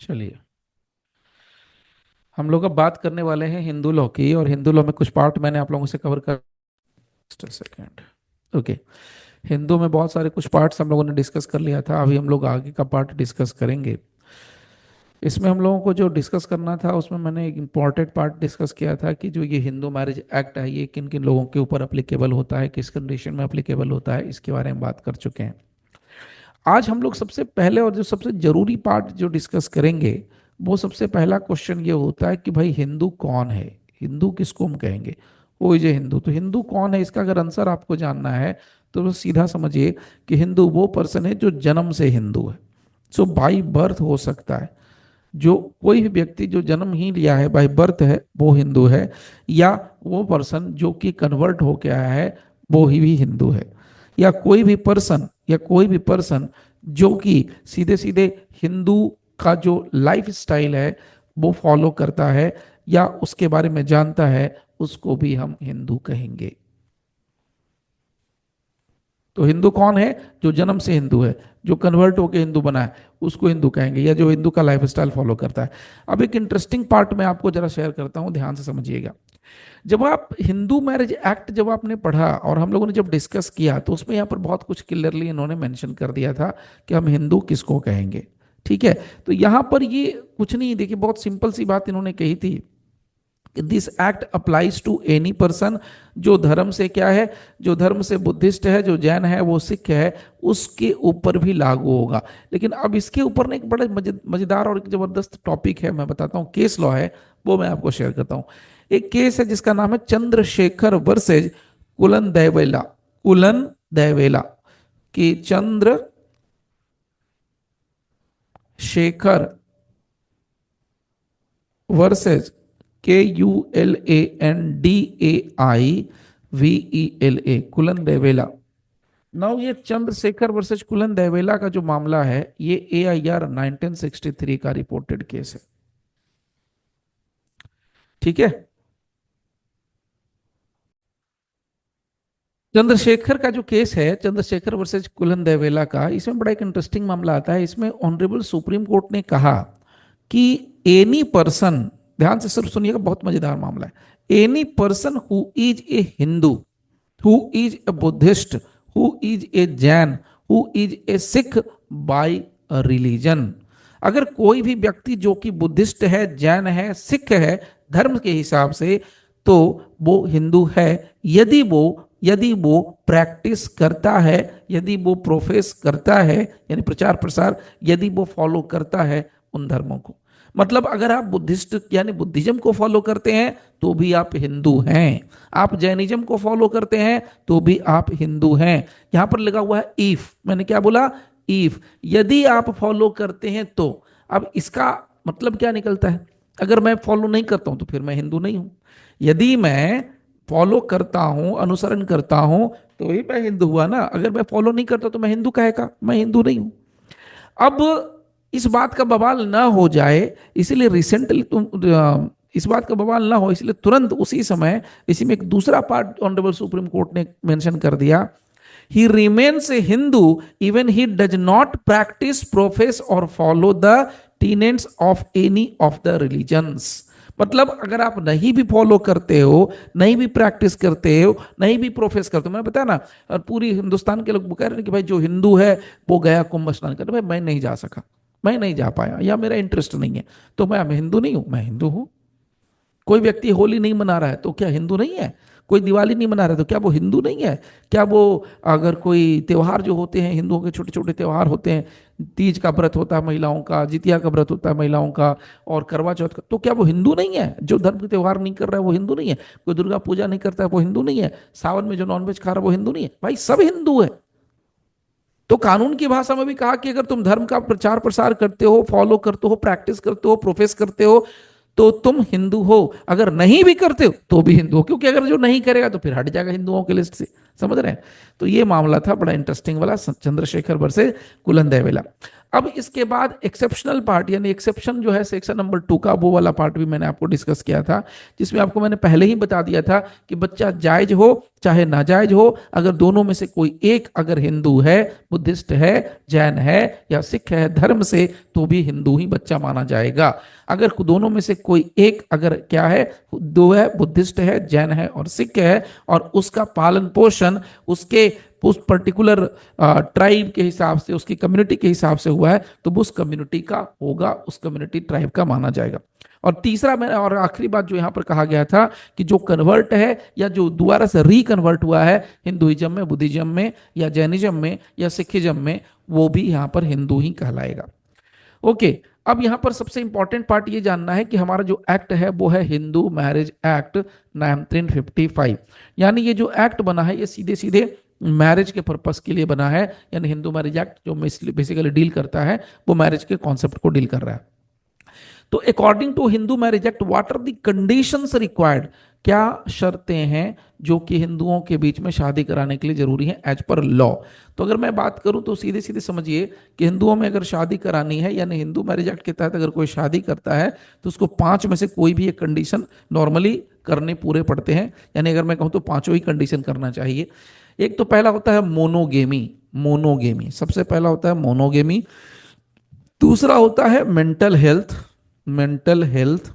चलिए, हम लोग अब बात करने वाले हैं हिंदू लॉ की। और हिंदू लॉ में कुछ पार्ट मैंने आप लोगों से कवर कर। सेकेंड। ओके। हिंदू में बहुत सारे कुछ पार्ट्स हम लोगों ने डिस्कस कर लिया था। अभी हम लोग आगे का पार्ट डिस्कस करेंगे। इसमें हम लोगों को जो डिस्कस करना था उसमें मैंने एक इम्पॉर्टेंट पार्ट डिस्कस किया था कि जो ये हिंदू मैरिज एक्ट है ये किन किन लोगों के ऊपर अप्लीकेबल होता है, किस कंडीशन में अप्लीकेबल होता है, इसके बारे में बात कर चुके हैं। आज हम लोग सबसे पहले और जो सबसे जरूरी पार्ट जो डिस्कस करेंगे, वो सबसे पहला क्वेश्चन ये होता है कि भाई हिंदू कौन है, हिंदू किसको हम कहेंगे। वो जो हिंदू, तो हिंदू कौन है इसका अगर आंसर आपको जानना है तो बस सीधा समझिए कि हिंदू वो पर्सन है जो जन्म से हिंदू है। सो बाई बर्थ हो सकता है। जो कोई भी व्यक्ति जो जन्म ही लिया है, बाई बर्थ है, वो हिंदू है। या वो पर्सन जो कि कन्वर्ट होके आया है, वो ही भी हिंदू है। या कोई भी पर्सन जो कि सीधे सीधे हिंदू का जो लाइफ स्टाइल है वो फॉलो करता है या उसके बारे में जानता है, उसको भी हम हिंदू कहेंगे। तो हिंदू कौन है? जो जन्म से हिंदू है, जो कन्वर्ट होकर हिंदू बना है, उसको हिंदू कहेंगे, या जो हिंदू का लाइफस्टाइल फॉलो करता है। अब एक इंटरेस्टिंग पार्ट मैं आपको जरा शेयर करता हूं, ध्यान से समझिएगा। जब आप हिंदू मैरिज एक्ट जब आपने पढ़ा और हम लोगों ने जब डिस्कस किया, तो उसमें यहाँ पर बहुत कुछ क्लियरली इन्होंने मेंशन कर दिया था कि हम हिंदू किसको कहेंगे। ठीक है। तो यहाँ पर ये कुछ नहीं, देखिए बहुत सिंपल सी बात इन्होंने कही थी, this act applies to any person. जो धर्म से क्या है, जो धर्म से बुद्धिस्ट है, जो जैन है, वो सिख है, उसके ऊपर भी लागू होगा। लेकिन अब इसके ऊपर ना एक बड़ा मजेदार और एक जबरदस्त टॉपिक है, मैं बताता हूँ, केस लॉ है, वो मैं आपको शेयर करता हूँ। एक केस है जिसका नाम है चंद्रशेखर वर्सेज कुलन देवेला। कुलन देवेला कि चंद्रशेखर वर्सेज KULANDAIVELA, कुलन देवेला। नाउ ये चंद्रशेखर वर्सेज कुलन देवेला का जो मामला है, ये AIR 1963 का रिपोर्टेड केस है। ठीक है। चंद्रशेखर का जो केस है, चंद्रशेखर वर्सेज कुलन देवेला का, इसमें बड़ा एक इंटरेस्टिंग मामला आता है। इसमें ऑनरेबल सुप्रीम कोर्ट ने कहा कि एनी पर्सन, ध्यान से सिर्फ सुनिएगा, बहुत मजेदार मामला है। Any person who is a Hindu, who is a Buddhist, who is a Jain, who is a Sikh bye religion. अगर कोई भी व्यक्ति जो कि बुद्धिस्ट है, जैन है, सिख है धर्म के हिसाब से, तो वो हिंदू है यदि वो यदि वो प्रैक्टिस करता है, यदि वो प्रोफेस करता है, यानी प्रचार प्रसार, यदि वो फॉलो करता है उन धर्मों को। मतलब अगर आप बुद्धिस्ट यानी बुद्धिज्म को फॉलो करते हैं तो भी आप हिंदू हैं। आप जैनिज्म को फॉलो करते हैं तो भी आप हिंदू हैं। यहां पर लगा हुआ है इफ, मैंने क्या बोला? इफ, यदि आप फॉलो करते हैं तो। अब इसका मतलब क्या निकलता है? अगर मैं फॉलो नहीं करता हूं तो फिर मैं हिंदू नहीं हूं। यदि मैं फॉलो करता हूं, अनुसरण करता हूं, तो ही मैं हिंदू हुआ ना। अगर मैं फॉलो नहीं करता तो मैं हिंदू काहे का? मैं हिंदू नहीं हूं। अब इस बात का बवाल ना हो जाए, इसीलिए रिसेंटली तुम इस बात का बवाल ना हो, इसलिए तुरंत उसी समय इसी में एक दूसरा पार्ट ऑनरेबल सुप्रीम कोर्ट ने मेंशन कर दिया, he remains a Hindu even he does not practise, profess और follow the tenets of any of the religions. मतलब अगर आप नहीं भी फॉलो करते हो, नहीं भी प्रैक्टिस करते हो, नहीं भी प्रोफेस करते हो, मैंने बताया ना। और पूरी हिंदुस्तान के लोग कह रहे हैं कि भाई जो हिंदू है वो गया कुंभ स्नान करने, भाई मैं नहीं जा सका, मैं नहीं जा पाया, या मेरा इंटरेस्ट नहीं है, तो मैं हिंदू नहीं हूं। मैं हिंदू हूं। कोई व्यक्ति होली नहीं मना रहा है तो क्या हिंदू नहीं है? कोई दिवाली नहीं मना रहा है तो क्या वो हिंदू नहीं है? क्या वो, अगर कोई त्योहार जो होते हैं हिंदुओं के, छोटे छोटे त्योहार होते हैं, तीज का व्रत होता है महिलाओं का, जितिया का व्रत होता है महिलाओं का, और करवा चौथ का, तो क्या वो हिंदू नहीं है? जो धर्म के त्योहार नहीं कर रहा है वो हिंदू नहीं है? कोई दुर्गा पूजा नहीं करता है वो हिंदू नहीं है? सावन में जो नॉनवेज खा रहा है वो हिंदू नहीं है? भाई सब हिंदू है। तो कानून की भाषा में भी कहा कि अगर तुम धर्म का प्रचार प्रसार करते हो, फॉलो करते हो, प्रैक्टिस करते हो, प्रोफेस करते हो, तो तुम हिंदू हो। अगर नहीं भी करते हो तो भी हिंदू हो, क्योंकि अगर जो नहीं करेगा तो फिर हट जाएगा हिंदुओं की लिस्ट से। समझ रहे हैं? तो ये मामला था बड़ा इंटरेस्टिंग वाला, चंद्रशेखर वर्सेस कुलन देवेला। अब इसके बाद एक्सेप्शनल पार्ट, यानी एक्सेप्शन जो है सेक्शन नंबर 2 का, वो वाला पार्ट भी मैंने आपको डिस्कस किया था, जिसमें आपको मैंने पहले ही बता दिया था कि बच्चा जायज हो चाहे नाजायज हो, अगर दोनों में से कोई एक अगर हिंदू है, बुद्धिस्ट है, जैन है या सिख है धर्म से, तो भी हिंदू ही बच्चा माना जाएगा। अगर दोनों में से कोई एक अगर क्या है, दो है, बुद्धिस्ट है, जैन है और सिख है, और उसका पालन पोषण उसके उस पर्टिकुलर ट्राइब के हिसाब से, उसकी कम्युनिटी के हिसाब से हुआ है, तो उस कम्युनिटी का होगा, उस कम्युनिटी ट्राइब का माना जाएगा। और तीसरा मैंने और आखिरी बात जो यहां पर कहा गया था कि जो कन्वर्ट है या जो दोबारा से रिकन्वर्ट हुआ है हिंदुइज्म में, बुद्धिज्म में या जैनिज्म में या सिखिज्म में, वो भी यहां पर हिंदू ही कहलाएगा। ओके, अब यहां पर सबसे इंपॉर्टेंट पार्ट ये जानना है कि हमारा जो एक्ट है वो है हिंदू मैरिज एक्ट 1955। यानी ये जो एक्ट बना है ये सीधे सीधे मैरिज के पर्पस के लिए बना है, यानी हिंदू मैरिज एक्ट जो बेसिकली डील करता है वो मैरिज के कॉन्सेप्ट को डील कर रहा है। तो according to Hindu marriage act, what are the conditions required, क्या शर्तें हैं जो कि हिंदुओं के बीच में शादी कराने के लिए जरूरी है एज पर लॉ। तो अगर मैं बात करूं तो सीधे सीधे समझिए कि हिंदुओं में अगर शादी करानी है, यानी हिंदू मैरिज एक्ट के तहत अगर कोई शादी करता है तो उसको 5 में से कोई भी एक कंडीशन नॉर्मली करने पूरे पड़ते हैं। यानी अगर मैं कहूं तो 5 ही कंडीशन करना चाहिए। एक तो पहला होता है मोनोगेमी, मोनोगेमी सबसे पहला होता है मोनोगेमी। दूसरा होता है मेंटल हेल्थ, मेंटल हेल्थ।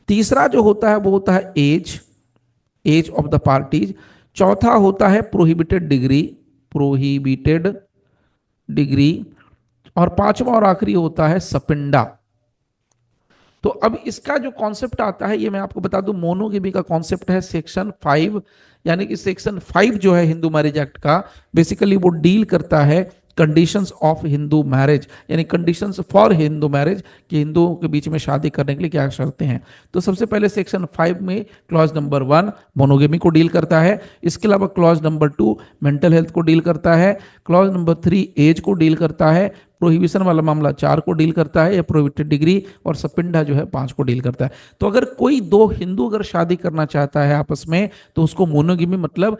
तीसरा जो होता है वो होता है age, age of the parties. चौथा होता है प्रोहिबिटेड डिग्री, प्रोहिबिटेड डिग्री। और पांचवा और आखिरी होता है सपिंडा। तो अब इसका जो कॉन्सेप्ट आता है ये मैं आपको बता दूं, मोनोगेमी का कॉन्सेप्ट है सेक्शन 5। यानी कि सेक्शन 5 जो है हिंदू मैरिज एक्ट का, बेसिकली वो डील करता है कंडीशंस ऑफ हिंदू मैरिज, यानी कंडीशंस फॉर हिंदू मैरिज, कि हिंदुओं के बीच में शादी करने के लिए क्या शर्तें हैं। तो सबसे पहले सेक्शन 5 में क्लॉज नंबर 1 मोनोगेमी को डील करता है। इसके अलावा क्लॉज नंबर 2 मेंटल हेल्थ को डील करता है। क्लॉज नंबर 3 एज को डील करता है। प्रोहिबिशन वाला मामला 4 को डील करता है, या प्रोहिबिटेड डिग्री और सपिंडा जो है 5 को डील करता है। तो अगर कोई दो हिंदू अगर शादी करना चाहता है आपस में, तो उसको मोनोगेमी मतलब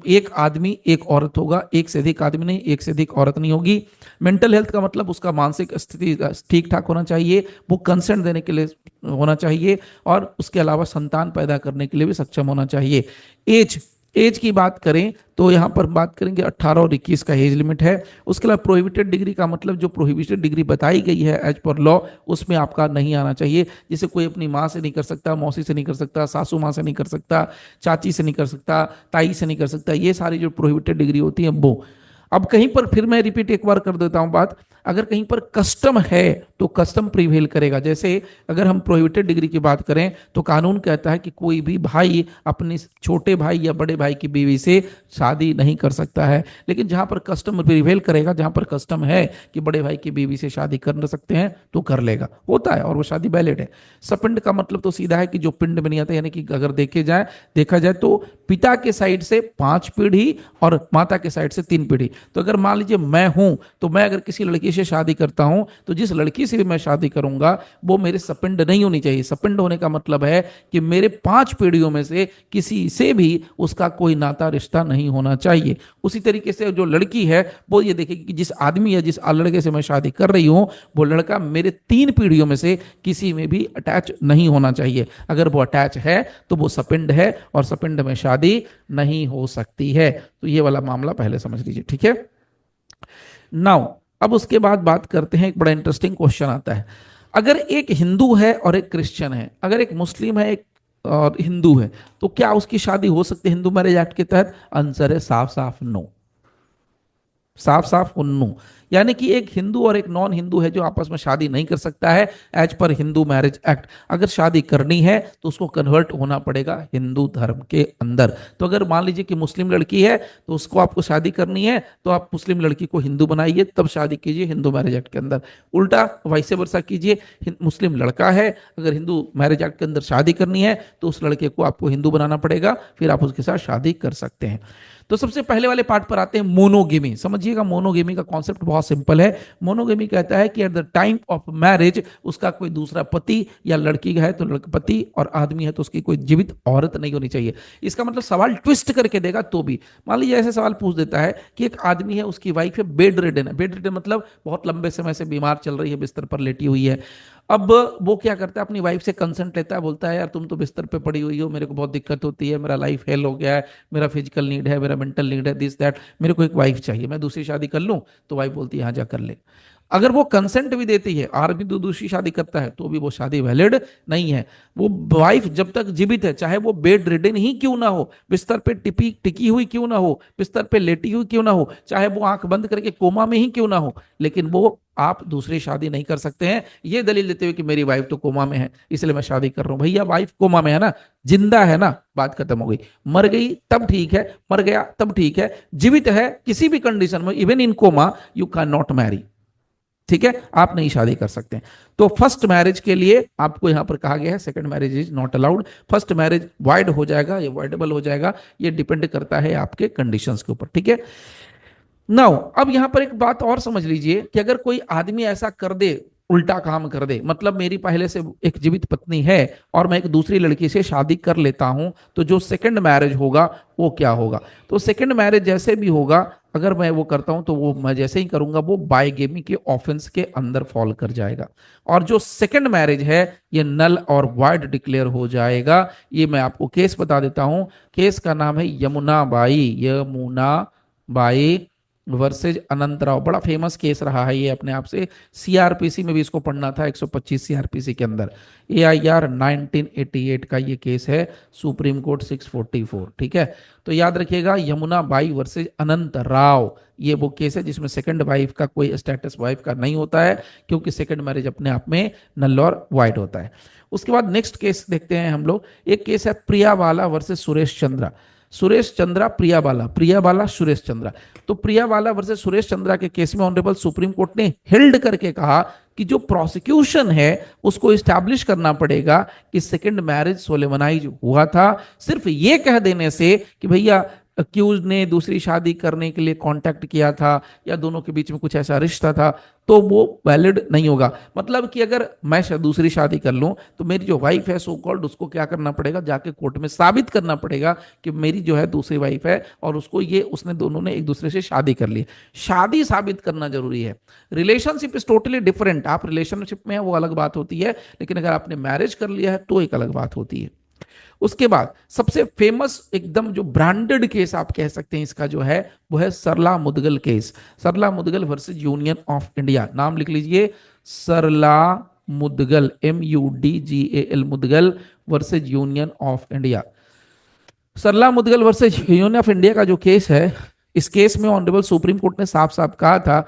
एक आदमी एक औरत होगा, एक से अधिक आदमी नहीं, एक से अधिक औरत नहीं होगी। मेंटल हेल्थ का मतलब उसका मानसिक स्थिति ठीक ठाक होना चाहिए, वो कंसेंट देने के लिए होना चाहिए, और उसके अलावा संतान पैदा करने के लिए भी सक्षम होना चाहिए। एज, एज की बात करें तो यहां पर बात करेंगे 18 और 21 का एज लिमिट है। उसके अलावा प्रोहिबिटेड डिग्री का मतलब जो प्रोहिबिटेड डिग्री बताई गई है एज पर लॉ, उसमें आपका नहीं आना चाहिए। जिसे कोई अपनी माँ से नहीं कर सकता, मौसी से नहीं कर सकता, सासू माँ से नहीं कर सकता, चाची से नहीं कर सकता, ताई से नहीं कर सकता, ये सारी जो प्रोहिबिटेड डिग्री होती है वो। अब कहीं पर फिर मैं रिपीट एक बार कर देता हूं बात, अगर कहीं पर कस्टम है तो कस्टम प्रिवेल करेगा। जैसे अगर हम प्रोहिबिटेड डिग्री की बात करें तो कानून कहता है कि कोई भी भाई अपने छोटे भाई या बड़े भाई की बीवी से शादी नहीं कर सकता है। लेकिन जहां पर कस्टम प्रिवेल करेगा, जहां पर कस्टम है कि बड़े भाई की बीवी से शादी कर सकते हैं, तो कर लेगा, होता है, और वो शादी वैलिड है। सपिंड का मतलब तो सीधा है कि जो पिंड में नहीं आता, यानी कि अगर देखा जाए तो पिता के साइड से 5 पीढ़ी और माता के साइड से 3 पीढ़ी। तो अगर मान लीजिए मैं हूं, तो मैं अगर किसी लड़की से शादी करता हूं, तो जिस लड़की से भी मैं शादी करूंगा वो मेरे सपिंड नहीं होनी चाहिए। सपिंड होने का मतलब है कि मेरे 5 पीढ़ियों में से किसी से भी उसका कोई नाता रिश्ता नहीं होना चाहिए। उसी तरीके से जो लड़की है वो ये देखेगी कि जिस आदमी या जिस लड़के से मैं शादी कर रही हूं, वो लड़का मेरे 3 पीढ़ियों में से किसी में भी अटैच नहीं होना चाहिए। अगर वो अटैच है तो वो सपिंड है, और सपिंड में शादी नहीं हो सकती है। तो ये वाला मामला पहले समझ लीजिए, ठीक है। नाउ अब उसके बाद बात करते हैं, एक बड़ा इंटरेस्टिंग क्वेश्चन आता है। अगर एक हिंदू है और एक क्रिश्चियन है, अगर एक मुस्लिम है एक और हिंदू है, तो क्या उसकी शादी हो सकती है हिंदू मैरिज एक्ट के तहत? आंसर है साफ साफ नो, साफ साफ नो। यानी कि एक हिंदू और एक नॉन हिंदू है जो आपस में शादी नहीं कर सकता है as per Hindu marriage act. अगर शादी करनी है तो उसको कन्वर्ट होना पड़ेगा हिंदू धर्म के अंदर। तो अगर मान लीजिए कि मुस्लिम लड़की है तो उसको आपको शादी करनी है, तो आप मुस्लिम लड़की को हिंदू बनाइए, तब शादी कीजिए हिंदू मैरिज एक्ट के अंदर। उल्टा वैसे वर्षा कीजिए, मुस्लिम लड़का है, अगर हिंदू मैरिज एक्ट के अंदर शादी करनी है तो उस लड़के को आपको हिंदू बनाना पड़ेगा, फिर आप उसके साथ शादी कर सकते हैं। तो सबसे पहले वाले पार्ट पर आते हैं मोनोगेमी। समझिएगा, मोनोगेमी का कॉन्सेप्ट बहुत सिंपल है। मोनोगेमी कहता है कि at the time of marriage उसका कोई दूसरा पति, या लड़की है तो पति, और आदमी है तो उसकी कोई जीवित औरत नहीं होनी चाहिए। इसका मतलब सवाल ट्विस्ट करके देगा तो भी, मान लीजिए ऐसे सवाल पूछ देता है कि एक आदमी है, उसकी वाइफ है, बेड रिडन है। बेड रिडन मतलब बहुत लंबे समय से बीमार चल रही है, बिस्तर पर लेटी हुई है। अब वो क्या करता है, अपनी वाइफ से कंसेंट लेता है, बोलता है यार तुम तो बिस्तर पे पड़ी हुई हो, मेरे को बहुत दिक्कत होती है, मेरा लाइफ हेल हो गया है, मेरा फिजिकल नीड है, मेरा मेंटल नीड है, दिस दैट, मेरे को एक वाइफ चाहिए, मैं दूसरी शादी कर लूं? तो वाइफ बोलती है हाँ जा कर ले। अगर वो कंसेंट भी देती है और भी दूसरी शादी करता है तो भी वो शादी वैलिड नहीं है। वो वाइफ जब तक जीवित है, चाहे वो बेड रिडन ही क्यों ना हो, बिस्तर पे टिपी टिकी हुई क्यों ना हो, बिस्तर पे लेटी हुई क्यों ना हो, चाहे वो आंख बंद करके कोमा में ही क्यों ना हो, लेकिन वो आप दूसरी शादी नहीं कर सकते हैं ये दलील देते हुए कि मेरी वाइफ तो कोमा में है इसलिए मैं शादी कर रहा हूं। भैया वाइफ कोमा में है ना, जिंदा है ना, बात खत्म हो गई। मर गई तब ठीक है, मर गया तब ठीक है, जीवित है किसी भी कंडीशन में, even in coma, you can not marry. ठीक है, आप नहीं शादी कर सकते हैं। तो फर्स्ट मैरिज के लिए आपको यहां पर कहा गया है second marriage is not allowed. First marriage wide हो जाएगा या वाइडेबल हो जाएगा, ये डिपेंड करता है आपके कंडीशंस के ऊपर। ठीक है, नाउ अब यहां पर एक बात और समझ लीजिए कि अगर कोई आदमी ऐसा कर दे, उल्टा काम कर दे, मतलब मेरी पहले से एक जीवित पत्नी है और मैं एक दूसरी लड़की से शादी कर लेता हूं, तो जो सेकंड मैरिज होगा वो क्या होगा? तो सेकंड मैरिज जैसे भी होगा, अगर मैं वो करता हूं तो वो मैं जैसे ही करूंगा वो बाइगेमी के ऑफेंस के अंदर फॉल कर जाएगा, और जो सेकंड मैरिज है ये नल और वाइड डिक्लेयर हो जाएगा। ये मैं आपको केस बता देता हूं। केस का नाम है Yamuna by, Yamuna by versus Anantrao. बड़ा फेमस केस रहा है ये अपने आप से, सीआरपीसी में भी इसको पढ़ना था, 125 सीआरपीसी के अंदर। एआईआर 1988 का ये केस है, सुप्रीम कोर्ट 644। ठीक है, तो याद रखिएगा यमुना बाई वर्सेज अनंत राव, ये वो केस है जिसमें सेकंड वाइफ का कोई स्टेटस वाइफ का नहीं होता है, क्योंकि सेकंड मैरिज अपने आप में नल और वाइड होता है। उसके बाद नेक्स्ट केस देखते हैं हम लोग। एक केस है प्रियावाला वर्सेज सुरेश चंद्रा। सुरेश चंद्रा प्रियावाला, प्रियावाला सुरेश चंद्रा। तो प्रियावाला वर्सेस सुरेश चंद्रा के केस में ऑनरेबल सुप्रीम कोर्ट ने हेल्ड करके कहा कि जो प्रोसिक्यूशन है उसको इस्टेब्लिश करना पड़ेगा कि सेकंड मैरिज सोलेमनाइज हुआ था। सिर्फ ये कह देने से कि भैया अक्यूज ने दूसरी शादी करने के लिए कांटेक्ट किया था या दोनों के बीच में कुछ ऐसा रिश्ता था, तो वो वैलिड नहीं होगा। मतलब कि अगर मैं दूसरी शादी कर लूं तो मेरी जो वाइफ है सो कॉल्ड, उसको क्या करना पड़ेगा, जाके कोर्ट में साबित करना पड़ेगा कि मेरी जो है दूसरी वाइफ है और उसको ये उसने दोनों ने एक दूसरे से शादी कर ली। शादी साबित करना जरूरी है। Relationship is totally different. आप रिलेशनशिप में है वो अलग बात होती है, लेकिन अगर आपने मैरिज कर लिया है तो एक अलग बात होती है। उसके बाद सबसे फेमस एकदम जो ब्रांडेड केस आप कह सकते हैं इसका जो है, वो है Sarla Mudgal case. Sarla Mudgal versus Union of India. नाम लिख लीजिए, Sarla Mudgal, MUDGAL Mudgal versus Union of India. Sarla Mudgal versus Union of India का जो केस है, इस केस में ऑनरेबल सुप्रीम कोर्ट ने साफ साफ कहा था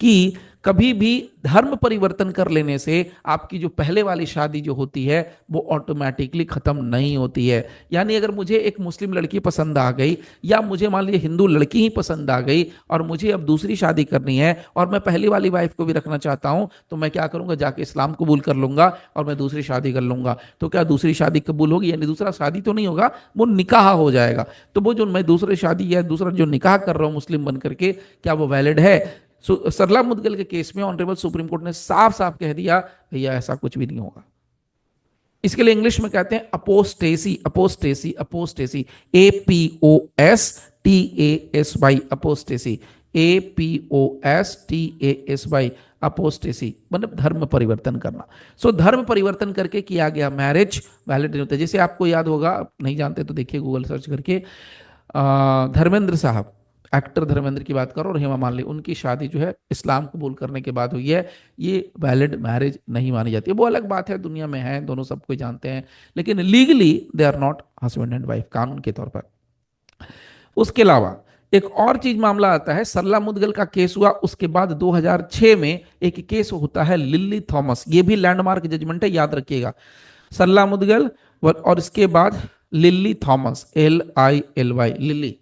कि कभी भी धर्म परिवर्तन कर लेने से आपकी जो पहले वाली शादी जो होती है वो ऑटोमेटिकली खत्म नहीं होती है। यानी अगर मुझे एक मुस्लिम लड़की पसंद आ गई, या मुझे मान लीजिए हिंदू लड़की ही पसंद आ गई, और मुझे अब दूसरी शादी करनी है और मैं पहली वाली वाइफ को भी रखना चाहता हूं, तो मैं क्या करूंगा, जाके इस्लाम कबूल कर लूंगा और मैं दूसरी शादी कर लूंगा। तो क्या दूसरी शादी कबूल होगी? यानी दूसरा शादी तो नहीं होगा, वो निकाह हो जाएगा। तो वो जो मैं दूसरी शादी या दूसरा जो निकाह कर रहा हूं मुस्लिम बन करके, क्या वो वैलिड है? सरला मुदगल के केस में ऑनरेबल सुप्रीम कोर्ट ने साफ साफ कह दिया भैया ऐसा कुछ भी नहीं होगा। इसके लिए इंग्लिश में कहते हैं apostasy, apostasy, apostasy, APOSTASY, apostasy, APOSTASY, apostasy मतलब धर्म परिवर्तन करना। सो धर्म परिवर्तन करके किया गया मैरिज वैलिड नहीं होता। जैसे आपको याद होगा, नहीं जानते तो देखिए गूगल सर्च करके, धर्मेंद्र साहब, एक्टर धर्मेंद्र की बात करो, और हेमा मालिनी, उनकी शादी जो है इस्लाम कबूल करने के बाद हुई है। ये वैलिड मैरिज नहीं मानी जाती है। वो अलग बात है, दुनिया में है, दोनों सब कोई जानते हैं, लेकिन legally they are not husband and wife, कानून के तौर पर। उसके अलावा एक और चीज मामला आता है, सरला मुदगल का केस हुआ, उसके बाद 2006 में एक केस होता है लिल्ली थॉमस। ये भी लैंडमार्क जजमेंट है, याद रखिएगा। सरला मुदगल और इसके बाद Lily Thomas, LILY, Lily,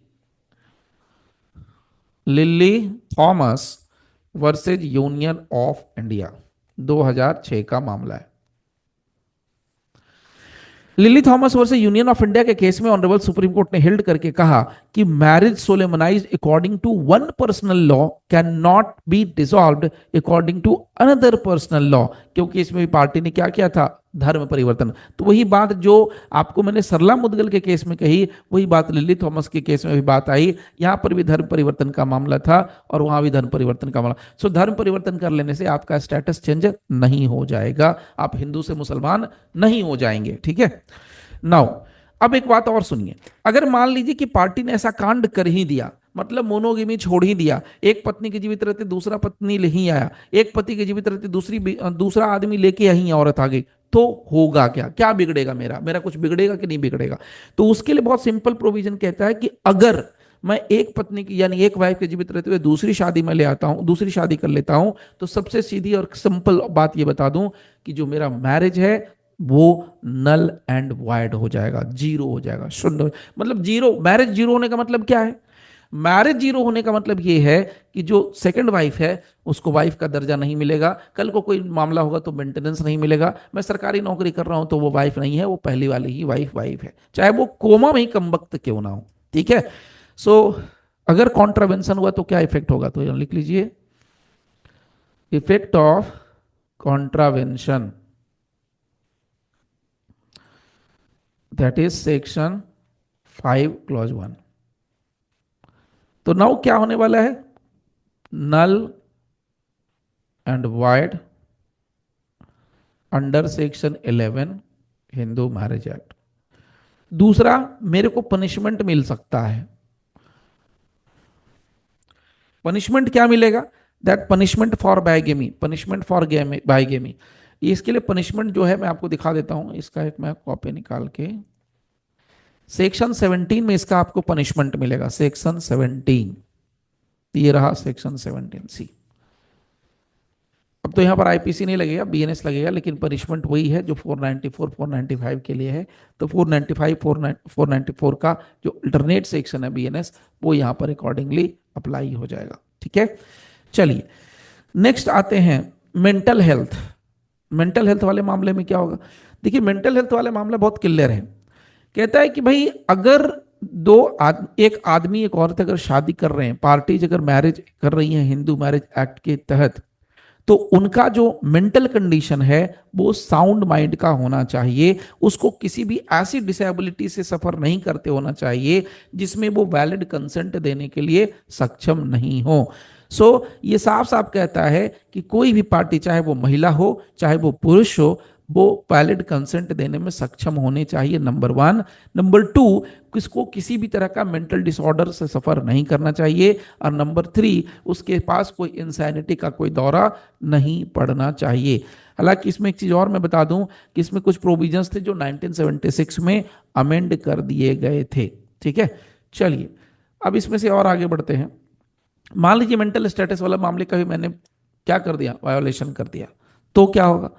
Lily Thomas versus Union of India, 2006 का मामला है। Lily Thomas versus Union of India के केस में ऑनरेबल सुप्रीम कोर्ट ने हेल्ड करके कहा कि marriage solemnised according to one personal law can not be dissolved according to another personal law, क्योंकि इसमें भी पार्टी ने क्या किया था, धर्म परिवर्तन। तो वही बात जो आपको मैंने सरला मुदगल के केस में कही, वही बात लिली थॉमस के केस में भी बात आई। यहां पर भी धर्म परिवर्तन का मामला था और वहां भी धर्म परिवर्तन का मामला। सो धर्म परिवर्तन कर लेने से आपका स्टेटस चेंज नहीं हो जाएगा, आप हिंदू से मुसलमान नहीं हो जाएंगे, ठीक है। नाउ अब एक बात और सुनिए, अगर मान लीजिए कि पार्टी ने ऐसा कांड कर ही दिया, मतलब मोनोगेमी छोड़ ही दिया, एक पत्नी के जीवित रहते दूसरा पत्नी ले ही आया, एक पति के जीवित रहते दूसरा आदमी लेके यही औरत आ गई, तो होगा क्या, क्या बिगड़ेगा, मेरा मेरा कुछ बिगड़ेगा कि नहीं बिगड़ेगा। तो उसके लिए बहुत सिंपल प्रोविजन कहता है कि अगर मैं एक पत्नी की यानी एक वाइफ के जीवित रहते हुए दूसरी शादी में ले आता हूं, दूसरी शादी कर लेता हूं, तो सबसे सीधी और सिंपल बात ये बता दूं कि जो मेरा मैरिज है वो नल एंड वाइड हो जाएगा, जीरो हो जाएगा, शून्य। मतलब जीरो, मैरिज जीरो होने का मतलब क्या है, मैरिज जीरो होने का मतलब ये है कि जो सेकंड वाइफ है उसको वाइफ का दर्जा नहीं मिलेगा, कल को कोई मामला होगा तो मेंटेनेंस नहीं मिलेगा, मैं सरकारी नौकरी कर रहा हूं तो वो वाइफ नहीं है, वो पहली वाली ही वाइफ वाइफ है, चाहे वो कोमा में ही कम वक्त क्यों ना हो, ठीक है। सो अगर कॉन्ट्रावेंशन हुआ तो क्या इफेक्ट होगा, तो लिख लीजिए, effect of contravention, that is section 5 clause 1। तो नाउ क्या होने वाला है, null and void under section 11 Hindu marriage act. दूसरा, मेरे को पनिशमेंट मिल सकता है, पनिशमेंट क्या मिलेगा, that punishment for bigamy, punishment for bigamy. इसके लिए पनिशमेंट जो है मैं आपको दिखा देता हूं, इसका एक मैं कॉपी निकाल के, सेक्शन 17 में इसका आपको पनिशमेंट मिलेगा, सेक्शन 17, ये रहा सेक्शन 17 सी। अब तो यहाँ पर आईपीसी नहीं लगेगा, बीएनएस लगेगा, लेकिन पनिशमेंट वही है जो 494 495 के लिए है। तो 495 494 का जो अल्टरनेट सेक्शन है बीएनएस, वो यहाँ पर अकॉर्डिंगली अप्लाई हो जाएगा, ठीक है। चलिए नेक्स्ट आते हैं मेंटल हेल्थ। मेंटल हेल्थ वाले मामले में क्या होगा, देखिए मेंटल हेल्थ वाले मामला बहुत क्लियर है, कहता है कि भाई अगर एक आदमी एक औरत अगर शादी कर रहे हैं, पार्टीज अगर मैरिज कर रही हैं हिंदू मैरिज एक्ट के तहत, तो उनका जो मेंटल कंडीशन है वो साउंड माइंड का होना चाहिए, उसको किसी भी ऐसी डिसेबिलिटी से सफर नहीं करते होना चाहिए जिसमें वो वैलिड कंसेंट देने के लिए सक्षम नहीं हो। ये साफ साफ कहता है कि कोई भी पार्टी, चाहे वो महिला हो चाहे वो पुरुष हो, वो वैलिड कंसेंट देने में सक्षम होने चाहिए, नंबर 1। नंबर 2, किसको किसी भी तरह का मेंटल डिसऑर्डर से सफर नहीं करना चाहिए, और नंबर 3, उसके पास कोई इंसैनिटी का कोई दौरा नहीं पड़ना चाहिए। हालांकि इसमें एक चीज और मैं बता दूं कि इसमें कुछ प्रोविजंस थे जो 1976 में अमेंड कर दिए गए थे, ठीक है। चलिए अब इसमें से और आगे बढ़ते हैं। मान लीजिए मेंटल स्टेटस वाला मामले का भी मैंने क्या कर दिया, वायोलेशन कर दिया, तो क्या होगा,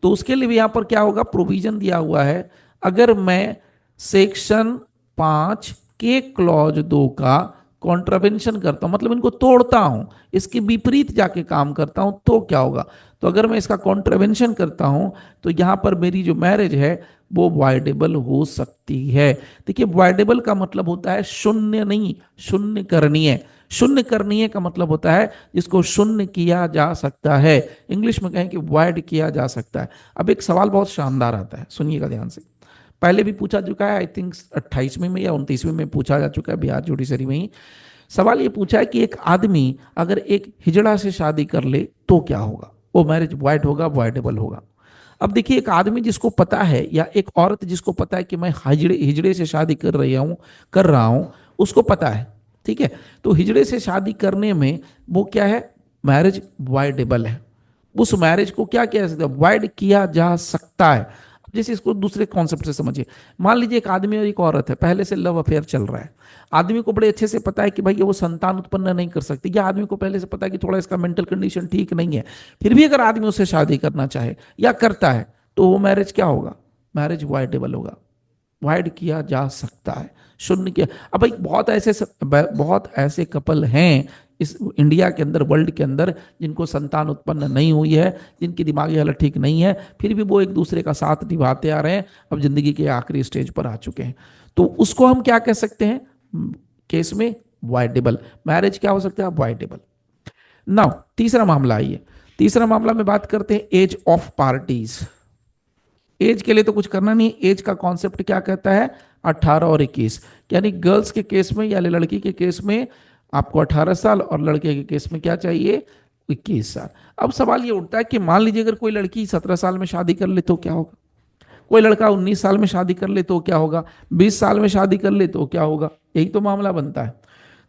तो उसके लिए भी यहां पर क्या होगा, प्रोविजन दिया हुआ है, अगर मैं सेक्शन 5 के क्लॉज 2 का कॉन्ट्रावेंशन करता हूं, मतलब इनको तोड़ता हूं, इसके विपरीत जाके काम करता हूं, तो क्या होगा, तो अगर मैं इसका कॉन्ट्रावेंशन करता हूं तो यहां पर मेरी जो मैरिज है वो वाइडेबल हो सकती है। देखिए वाइडेबल का मतलब होता है शून्य नहीं, शून्य करणीय। शून्य करणीय का मतलब होता है जिसको शून्य किया जा सकता है, इंग्लिश में कहें कि वाइड किया जा सकता है। अब एक सवाल बहुत शानदार आता है, सुनिएगा ध्यान से, पहले भी पूछा चुका है, आई थिंक 28वें में या 29वें में पूछा जा चुका है बिहार जुडिशरी में ही। सवाल ये पूछा है कि एक आदमी अगर एक हिजड़ा से शादी कर ले तो क्या होगा, वो मैरिज वाइड होगा, वाइडेबल होगा। अब देखिए एक आदमी जिसको पता है, या एक औरत जिसको पता है कि मैं हिजड़े से शादी कर रहा हूं, उसको पता है, ठीक है। तो हिजड़े से शादी करने में वो क्या है, मैरिज वाइडेबल है, उस मैरिज को क्या किया जा सकता है, वाइड किया जा सकता है। जैसे इसको दूसरे कॉन्सेप्ट से समझिए, मान लीजिए एक आदमी और एक औरत है, पहले से लव अफेयर चल रहा है, आदमी को बड़े अच्छे से पता है कि भाई ये वो संतान उत्पन्न नहीं कर सकती, या आदमी को पहले से पता है कि थोड़ा इसका मेंटल कंडीशन ठीक नहीं है, फिर भी अगर आदमी उससे शादी करना चाहे या करता है तो वो मैरिज क्या होगा, मैरिज वाइडेबल होगा, वाइड किया जा सकता है, शून्य किया। अब भाई बहुत ऐसे कपल हैं इस इंडिया के अंदर, वर्ल्ड के अंदर, जिनको संतान उत्पन्न नहीं हुई है, जिनकी दिमागी हालत ठीक नहीं है, फिर भी वो एक दूसरे का साथ निभाते आ रहे हैं, अब जिंदगी के आखिरी स्टेज पर आ चुके हैं, तो उसको हम क्या कह सकते हैं, केस में वॉइडेबल। मैरिज क्या हो सकता है? वॉइडेबल। नाउ तीसरा मामला आइए, तीसरा मामला में बात करते हैं एज ऑफ पार्टीज। एज के लिए तो कुछ करना नहीं, एज का कॉन्सेप्ट क्या कहता है? 18 और 21। यानी गर्ल्स के केस में या लड़की के केस में आपको 18 साल और लड़के के केस में क्या चाहिए? 21 साल। अब सवाल ये उठता है कि मान लीजिए अगर कोई लड़की 17 साल में शादी कर ले तो क्या होगा? कोई लड़का 19 साल में शादी कर ले तो क्या होगा? 20 साल में शादी कर ले तो क्या होगा? यही तो मामला बनता है।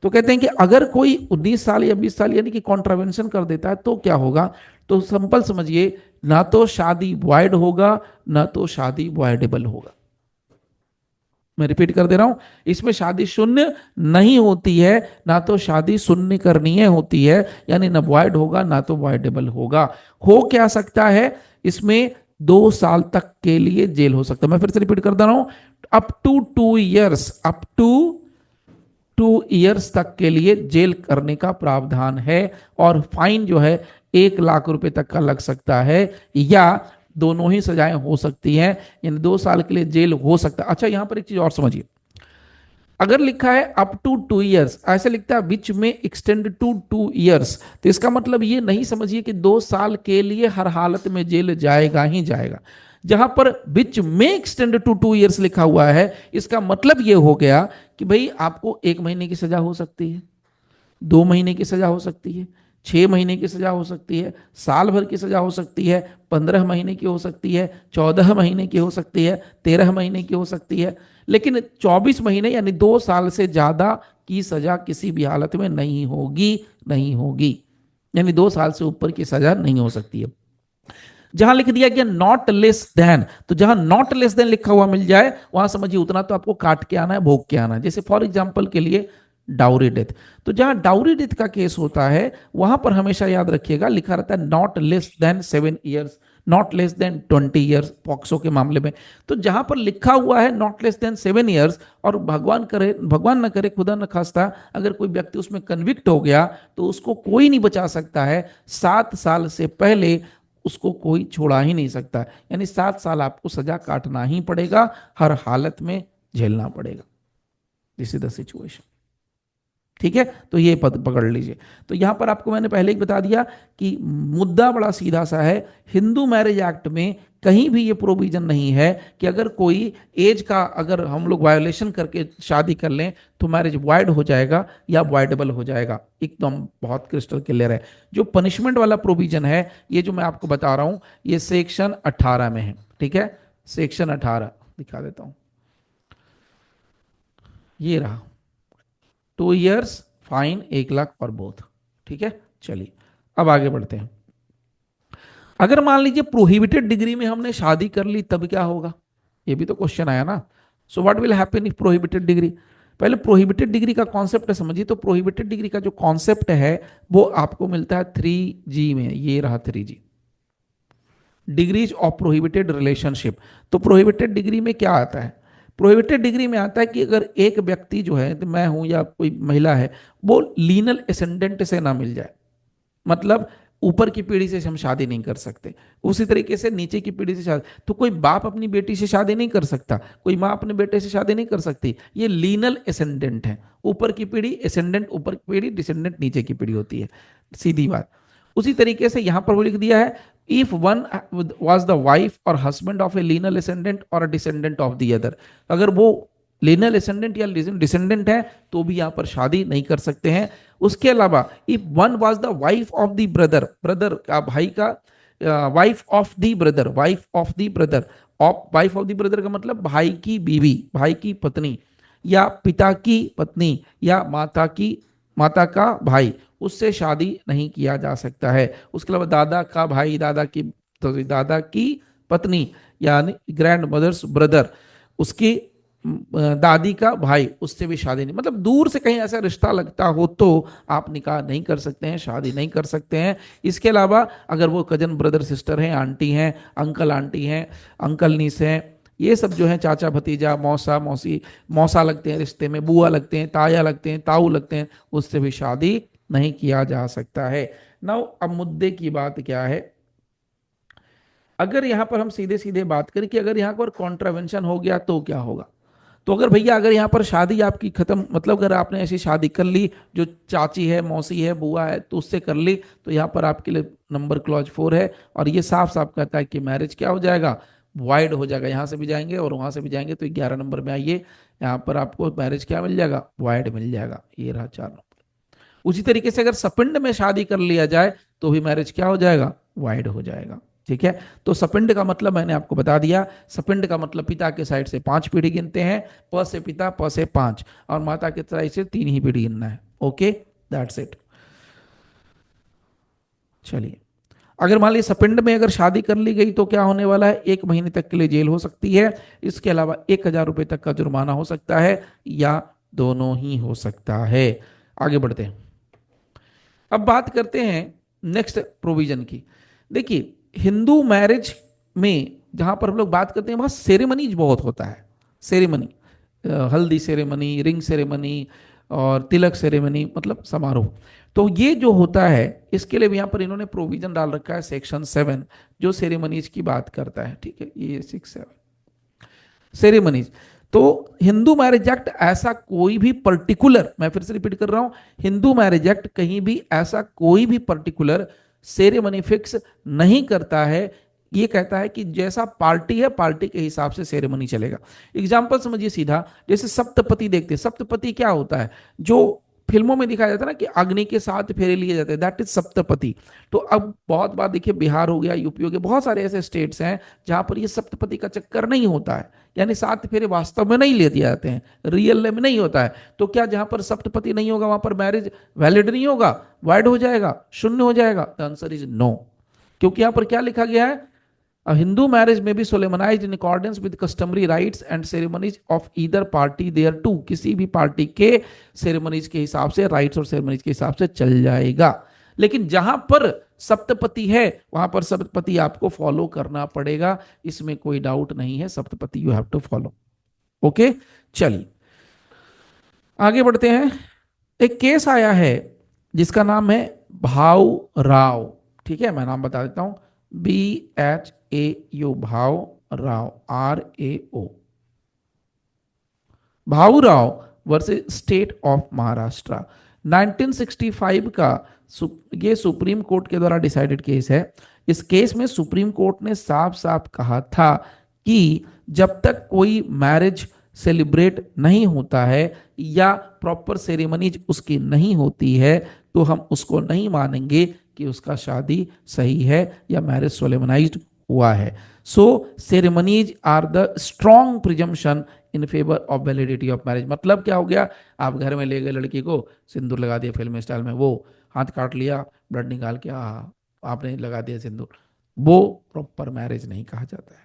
तो कहते हैं कि अगर कोई 19 साल या 20 साल यानी कि कॉन्ट्रावेंशन कर देता है तो क्या होगा? तो सिंपल समझिए, ना तो शादी वॉइड होगा, ना तो शादी वॉइडेबल होगा। मैं रिपीट कर दे रहा हूं, इसमें शादी शून्य नहीं होती है, ना तो शादी शून्य करनीय होती है, यानी ना वॉइड होगा ना तो वॉइडेबल होगा। हो क्या सकता है इसमें? 2 साल तक के लिए जेल हो सकता है। मैं फिर से रिपीट कर दे रहा हूं, up to 2 years, up to 2 years तक के लिए जेल करने का प्रावधान है, और फाइन जो है 1 लाख रुपए तक का लग सकता है, या दोनों ही सजाएं हो सकती हैं, यानी 2 साल के लिए जेल हो सकता है। अच्छा, यहां पर एक चीज और समझिए, अगर लिखा है अप टू 2 इयर्स, ऐसे लिखता है विच में एक्सटेंड टू 2 इयर्स, तो इसका मतलब ये नहीं समझिए कि 2 साल के लिए हर हालत में जेल जाएगा ही जाएगा। जहां पर विच में एक्सटेंड टू 2 इयर्स लिखा हुआ है, इसका मतलब ये हो गया कि भाई आपको 1 महीने की सजा हो सकती है, 2 महीने की सजा हो सकती है, 6 महीने की सजा हो सकती है, साल भर की सजा हो सकती है, 15 महीने की हो सकती है, 14 महीने की हो सकती है, 13 महीने की हो सकती है, लेकिन 24 महीने यानी 2 साल से ज्यादा की सजा किसी भी हालत में नहीं होगी, नहीं होगी। यानी 2 साल से ऊपर की सजा नहीं हो सकती है। जहां लिख दिया गया नॉट लेस देन, तो जहां नॉट लेस देन लिखा हुआ मिल जाए वहां समझिए उतना तो आपको काट के आना है, भोग के आना है। जैसे फॉर एग्जाम्पल के लिए डाउरी डेथ, तो जहां डाउरी डेथ का केस होता है वहां पर हमेशा याद रखिएगा लिखा रहता है not less than 7 years, not less than 20 years POCSO के मामले में। तो जहां पर लिखा हुआ है नॉट लेस देन 7 इयर्स, और भगवान करे, भगवान न करे, खुदा न खास्ता, अगर कोई व्यक्ति उसमें कन्विक्ट हो गया तो उसको कोई नहीं बचा सकता है। 7 साल से पहले उसको कोई छोड़ा ही नहीं सकता, यानी 7 साल आपको सजा काटना ही पड़ेगा, हर हालत में झेलना पड़ेगा। This is the situation. ठीक है, तो ये पद पकड़ लीजिए। तो यहां पर आपको मैंने पहले ही बता दिया कि मुद्दा बड़ा सीधा सा है। हिंदू मैरिज एक्ट में कहीं भी ये प्रोविजन नहीं है कि अगर कोई एज का अगर हम लोग वायोलेशन करके शादी कर लें तो मैरिज वॉइड हो जाएगा या वॉइडेबल हो जाएगा, एकदम बहुत क्रिस्टल क्लियर है। जो पनिशमेंट वाला प्रोविजन है, ये जो मैं आपको बता रहा हूं, ये सेक्शन 18 में है। ठीक है, सेक्शन 18 दिखा देता हूं, ये रहा। 2 इयर्स, फाइन 1 लाख और बोथ। ठीक है, चलिए अब आगे बढ़ते हैं। अगर मान लीजिए प्रोहिबिटेड डिग्री में हमने शादी कर ली तब क्या होगा? ये भी तो क्वेश्चन आया ना। So what will happen if prohibited degree? पहले प्रोहिबिटेड डिग्री का कॉन्सेप्ट समझिए। तो प्रोहिबिटेड डिग्री का जो कॉन्सेप्ट है वो आपको मिलता है 3G में, ये रहा 3G, degrees of prohibited relationship. तो प्रोहिबिटेड डिग्री में क्या आता है? प्रोहिबिटेड डिग्री में आता है कि अगर एक व्यक्ति जो है, तो मैं हूं या कोई महिला है, वो लीनल एसेंडेंट से ना मिल जाए, मतलब ऊपर की पीढ़ी से हम शादी नहीं कर सकते, उसी तरीके से नीचे की पीढ़ी से शादी, तो कोई बाप अपनी बेटी से शादी नहीं कर सकता, कोई माँ अपने बेटे से शादी नहीं कर सकती। ये लीनल एसेंडेंट है, ऊपर की पीढ़ी एसेंडेंट, ऊपर की पीढ़ी डिसेंडेंट, नीचे की पीढ़ी होती है, सीधी बात। उसी तरीके से यहां पर वो लिख दिया है, if one was the wife और husband of A Lionel ascendant और अ डिसेंडेंट ऑफ द अदर, अगर वो लीनल एसेंडेंट या डिसेंडेंट है तो भी यहां पर शादी नहीं कर सकते हैं। उसके अलावा if one was the wife of the brother, brother का भाई का, wife of the brother, wife of the brother, of wife of the brother का मतलब भाई की बीवी, भाई की पत्नी, या पिता की पत्नी, या माता का भाई, उससे शादी नहीं किया जा सकता है। उसके अलावा दादा का भाई, दादा की, तो दादा की पत्नी, यानी ग्रैंड मदर्स ब्रदर, उसकी दादी का भाई, उससे भी शादी नहीं, मतलब दूर से कहीं ऐसा रिश्ता लगता हो तो आप निकाह नहीं कर सकते हैं, शादी नहीं कर सकते हैं। इसके अलावा अगर वो कजन ब्रदर सिस्टर हैं, आंटी हैं, अंकल आंटी हैं, अंकल नीस हैं, ये सब जो है चाचा भतीजा, मौसा मौसी, मौसा लगते हैं रिश्ते में, बुआ लगते हैं, ताया लगते हैं, ताऊ लगते हैं, उससे भी शादी नहीं किया जा सकता है। नाउ अब मुद्दे की बात क्या है? अगर यहां पर हम सीधे सीधे बात करें कि अगर यहां पर कॉन्ट्रावेंशन हो गया तो क्या होगा, तो अगर भैया अगर यहाँ पर शादी आपकी खत्म, मतलब अगर आपने ऐसी शादी कर ली जो चाची है, मौसी है, बुआ है, तो उससे कर ली, तो यहाँ पर आपके लिए नंबर क्लॉज 4 है, और ये साफ साफ कहता है कि मैरिज क्या हो जाएगा, वाइड हो जाएगा। यहाँ से भी जाएंगे और वहां से भी जाएंगे, तो 11 नंबर में आइए, यहाँ पर आपको मैरिज क्या मिल जाएगा, वाइड मिल जाएगा। ये रहा 4 नंबर। उसी तरीके से अगर सपिंड में शादी कर लिया जाए तो भी मैरिज क्या हो जाएगा, वाइड हो जाएगा। ठीक है, तो सपिंड का मतलब मैंने आपको बता दिया। सपिंड का मतलब पिता के साइड से 5 पीढ़ी गिनते हैं, प से पिता, प से 5, और माता के साइड से 3 ही पीढ़ी गिनना है। Okay, that's it. चलिए, अगर मान लीजिए सपिंड में अगर शादी कर ली गई तो क्या होने वाला है, 1 महीने तक के लिए जेल हो सकती है, इसके अलावा 1,000 रुपए तक का जुर्माना हो सकता है, या दोनों ही हो सकता है। आगे बढ़ते हैं, अब बात करते हैं नेक्स्ट प्रोविजन की। देखिए, हिंदू मैरिज में जहां पर हम लोग बात करते हैं वहां सेरेमनीज बहुत होता है। सेरेमनी, हल्दी सेरेमनी, रिंग सेरेमनी, और तिलक सेरेमनी, मतलब समारोह। तो ये जो होता है, इसके लिए भी यहाँ पर इन्होंने प्रोविजन डाल रखा है, सेक्शन 7, जो सेरेमनीज की बात करता है। ठीक है, ये 6-7 सेरेमनीज। तो हिंदू मैरिज एक्ट ऐसा कोई भी पर्टिकुलर, मैं फिर से रिपीट कर रहा हूं, हिंदू मैरिज एक्ट कहीं भी ऐसा कोई भी पर्टिकुलर सेरेमनी फिक्स नहीं करता है। ये कहता है कि जैसा पार्टी है, पार्टी के हिसाब से सेरेमनी चलेगा। एग्जाम्पल समझिए सीधा, जैसे सप्तपति देखते हैं। सप्तपति क्या होता है, जो फिल्मों में दिखाया जाता है ना कि अग्नि के 7 फेरे लिए जाते हैं, दैट इज सप्तपति। तो अब बहुत बार देखिए, बिहार हो गया, यूपी हो गया, बहुत सारे ऐसे स्टेट्स हैं जहां पर ये सप्तपति का चक्कर नहीं होता है, यानी 7 फेरे वास्तव में नहीं ले दिए जाते हैं, रियल में नहीं होता है। तो क्या जहां पर सप्तपति नहीं होगा वहां पर मैरिज वैलिड नहीं होगा, वाइड हो जाएगा, शून्य हो जाएगा? The answer is no. क्योंकि यहां पर क्या लिखा गया है, A Hindu marriage may be solemnized in accordance with customary rites and ceremonies of either party thereto। किसी भी पार्टी के सेरेमनीज के हिसाब से, राइट्स और सेरेमनीज के हिसाब से चल जाएगा। लेकिन जहां पर सप्तपति है वहां पर सप्तपति आपको फॉलो करना पड़ेगा, इसमें कोई डाउट नहीं है, saptapadi you have to follow. Okay, चलिए आगे बढ़ते हैं। एक केस आया है जिसका नाम है भाव राव। ठीक है, मैं नाम बता देता हूं, BHAU, भाव Rao, RAO, Bhaurao versus state of Maharashtra. 1965 का ये सुप्रीम कोर्ट के द्वारा डिसाइडेड केस है। इस केस में सुप्रीम कोर्ट ने साफ साफ कहा था कि जब तक कोई मैरिज सेलिब्रेट नहीं होता है या प्रॉपर सेरेमनीज उसकी नहीं होती है, तो हम उसको नहीं मानेंगे कि उसका शादी सही है या मैरिज सोलेमनाइज्ड हुआ है। So ceremonies are the strong presumption in favour of validity of marriage. मतलब क्या हो गया, आप घर में ले गए लड़की को, सिंदूर लगा दिया फिल्म स्टाइल में, वो हाथ काट लिया, ब्लड निकाल के आपने लगा दिया सिंदूर, वो प्रॉपर मैरिज नहीं कहा जाता है।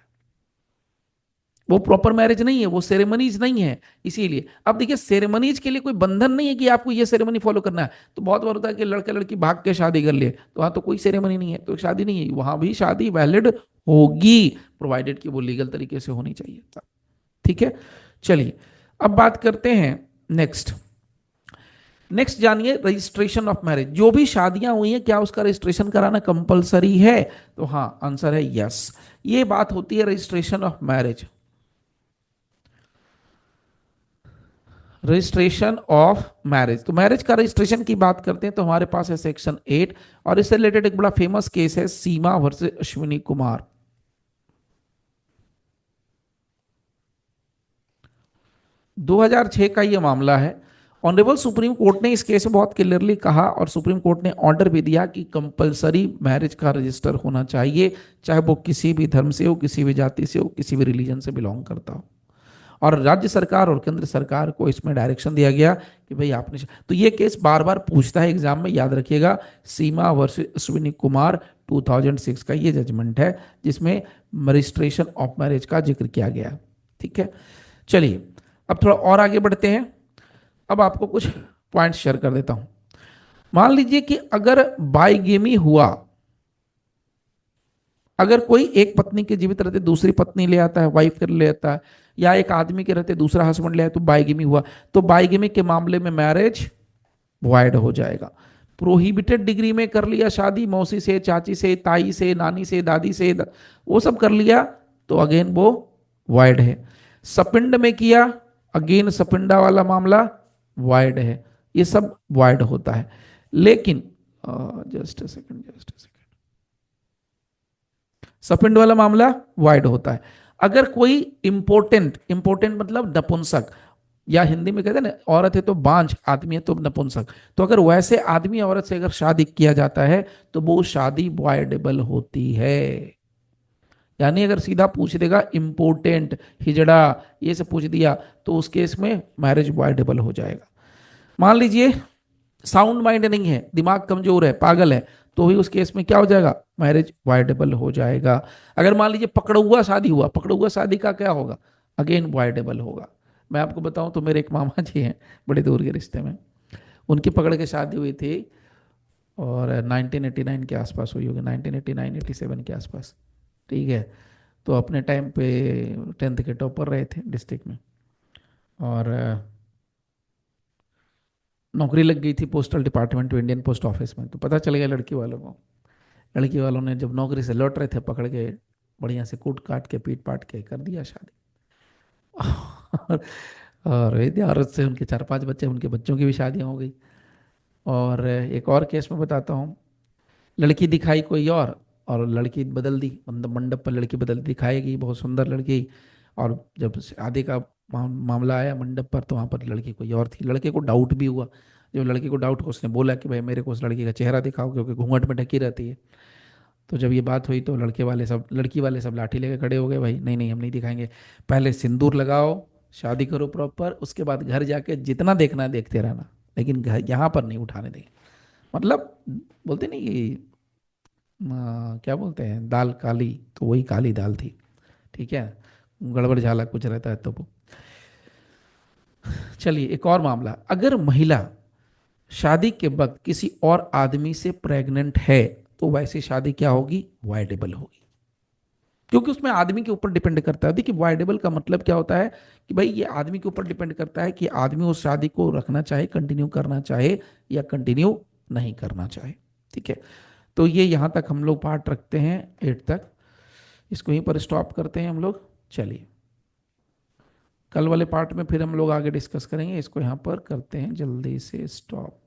वो प्रॉपर मैरिज नहीं है, वो सेरेमनीज नहीं है। इसीलिए अब देखिए, सेरेमनीज के लिए कोई बंधन नहीं है कि आपको ये सेरेमनी फॉलो करना है। तो बहुत बार होता है कि लड़का लड़की भाग के शादी कर लिए, तो वहां तो कोई सेरेमनी नहीं है, तो शादी नहीं है, वहां भी शादी वैलिड होगी, प्रोवाइडेड कि वो लीगल तरीके से होनी चाहिए। ठीक है, चलिए अब बात करते हैं नेक्स्ट। नेक्स्ट जानिए रजिस्ट्रेशन ऑफ मैरिज। जो भी शादियां हुई हैं, क्या उसका रजिस्ट्रेशन कराना कंपलसरी है? तो हाँ, आंसर है यस। ये बात होती है registration of marriage. Registration of marriage, तो मैरिज का रजिस्ट्रेशन की बात करते हैं तो हमारे पास है सेक्शन 8, और इससे रिलेटेड एक बड़ा फेमस केस है सीमा वर्सेस अश्विनी कुमार। 2006 का ये मामला है। ऑनरेबल सुप्रीम कोर्ट ने इस केस में बहुत क्लियरली कहा, और सुप्रीम कोर्ट ने ऑर्डर भी दिया कि कंपलसरी मैरिज का रजिस्टर होना चाहिए, चाहे वो किसी भी धर्म से हो, किसी भी जाति से हो, किसी भी रिलीजन से बिलोंग करता हो। और राज्य सरकार और केंद्र सरकार को इसमें डायरेक्शन दिया गया कि भाई आपने, तो ये केस बार बार पूछता है एग्जाम में, याद रखिएगा, सीमा वर्सेस अश्विनी कुमार 2006 का ये जजमेंट है, जिसमें रजिस्ट्रेशन ऑफ मैरिज का जिक्र किया गया। ठीक है, चलिए अब थोड़ा और आगे बढ़ते हैं। अब आपको कुछ पॉइंट शेयर कर देता हूं। मान लीजिए कि अगर बाइगेमी हुआ, अगर कोई एक पत्नी के जीवित रहते दूसरी पत्नी ले आता है, वाइफ कर ले आता है, या एक आदमी के रहते दूसरा हस्बैंड ले आया, तो बाइगेमी हुआ, तो बाइगेमी के मामले में मैरिज वॉइड हो जाएगा। प्रोहिबिटेड डिग्री में कर लिया शादी, मौसी से, चाची से, ताई से, नानी से, दादी से, वो सब कर लिया, तो अगेन वो वॉइड है। सपिंड में किया अगेन सपिंडा वाला मामला वाइड है, ये सब वाइड होता है। लेकिन जस्ट सेकंड, जस्ट सेकंड, सपिंड वाला मामला वाइड होता है। अगर कोई इंपोर्टेंट, इंपोर्टेंट मतलब नपुंसक, या हिंदी में कहते हैं ना औरत है तो बांझ, आदमी है तो नपुंसक, तो अगर वैसे आदमी औरत से अगर शादी किया जाता है तो वो शादी वॉइडेबल होती है। यानी अगर सीधा पूछ देगा इंपोर्टेंट, हिजड़ा, ये सब पूछ दिया, तो उस केस में मैरिज वॉइडेबल हो जाएगा। मान लीजिए साउंड माइंड नहीं है, दिमाग कमजोर है, पागल है, तो भी उस केस में क्या हो जाएगा, मैरिज वाइडेबल हो जाएगा। अगर मान लीजिए पकड़ुआ शादी हुआ, पकड़ुआ शादी का क्या होगा, अगेन वाइडेबल होगा। मैं आपको बताऊं तो मेरे एक मामा जी हैं बड़े दूर के रिश्ते में, उनकी पकड़ के शादी हुई थी और 1989 के आसपास हुई होगी, 1989-87 के आसपास, ठीक है। तो अपने टाइम पे 10th के टॉपर रहे थे डिस्ट्रिक्ट में, और नौकरी लग गई थी पोस्टल डिपार्टमेंट में, इंडियन पोस्ट ऑफिस में। तो पता चल गया लड़की वालों को, लड़की वालों ने जब नौकरी से लौट रहे थे पकड़ के बढ़िया से कूट काट के पीट पाट के कर दिया शादी। और वही औरत से उनके 4-5 बच्चे, उनके बच्चों की भी शादियां हो गई। और एक और केस में बताता हूँ, लड़की दिखाई कोई और लड़की बदल दी, मतलब मंडप पर लड़की बदल दी, दिखाएगी बहुत सुंदर लड़की, और जब शादी का मामला आया मंडप पर तो वहाँ पर लड़की कोई और थी। लड़के को डाउट भी हुआ, जब लड़की को डाउट हुआ उसने बोला कि भाई मेरे को उस लड़की का चेहरा दिखाओ, क्योंकि घूंघट में ढकी रहती है। तो जब ये बात हुई तो लड़के वाले सब, लड़की वाले सब लाठी लेके खड़े हो गए, भाई नहीं नहीं हम नहीं दिखाएंगे, पहले सिंदूर लगाओ, शादी करो प्रॉपर, उसके बाद घर जाके जितना देखना है देखते रहना, लेकिन घर यहाँ पर नहीं उठाने देंगे। मतलब बोलते नहीं कि क्या बोलते हैं, दाल काली, तो वही काली दाल थी, ठीक है, गड़बड़ झाला कुछ रहता है तो वो। चलिए एक और मामला, अगर महिला शादी के वक्त किसी और आदमी से प्रेग्नेंट है तो वैसी शादी क्या होगी, वाइडेबल होगी, क्योंकि उसमें आदमी के ऊपर डिपेंड करता है। देखिए वाइडेबल का मतलब क्या होता है कि भाई ये आदमी के ऊपर डिपेंड करता है कि आदमी उस शादी को रखना चाहे, कंटिन्यू करना चाहे या कंटिन्यू नहीं करना चाहे, ठीक है। तो ये यहाँ तक हम लोग पार्ट रखते हैं 8 तक, इसको यहीं पर स्टॉप करते हैं हम लोग। चलिए कल वाले पार्ट में फिर हम लोग आगे डिस्कस करेंगे, इसको यहाँ पर करते हैं जल्दी से स्टॉप।